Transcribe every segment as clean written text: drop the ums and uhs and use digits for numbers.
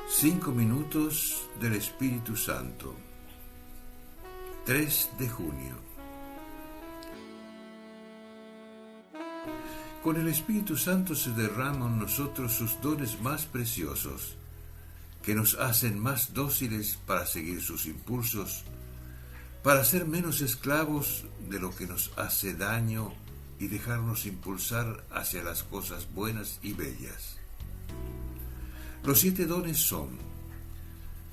5 minutos del Espíritu Santo. 3 de junio. Con el Espíritu Santo se derraman en nosotros sus dones más preciosos, que nos hacen más dóciles para seguir sus impulsos, para ser menos esclavos de lo que nos hace daño y dejarnos impulsar hacia las cosas buenas y bellas. Los 7 dones son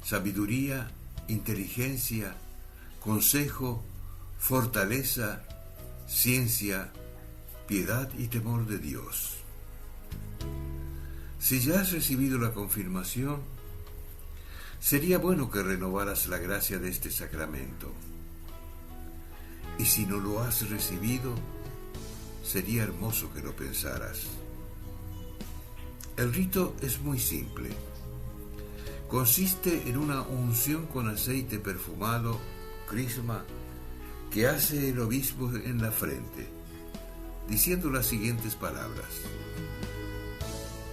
sabiduría, inteligencia, consejo, fortaleza, ciencia, piedad y temor de Dios. Si ya has recibido la confirmación, sería bueno que renovaras la gracia de este sacramento. Y si no lo has recibido, sería hermoso que lo pensaras. El rito es muy simple. Consiste en una unción con aceite perfumado, crisma, que hace el obispo en la frente, diciendo las siguientes palabras: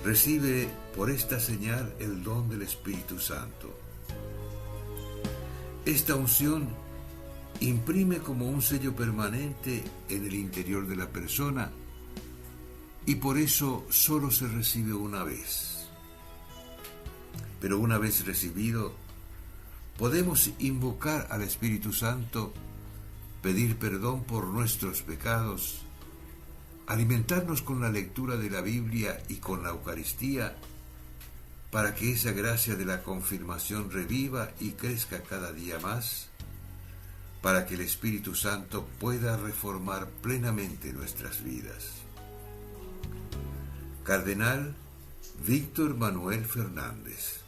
recibe por esta señal el don del Espíritu Santo. Esta unción imprime como un sello permanente en el interior de la persona y por eso solo se recibe una vez. Pero una vez recibido, podemos invocar al Espíritu Santo, pedir perdón por nuestros pecados, alimentarnos con la lectura de la Biblia y con la Eucaristía, para que esa gracia de la confirmación reviva y crezca cada día más, para que el Espíritu Santo pueda reformar plenamente nuestras vidas. Cardenal Víctor Manuel Fernández.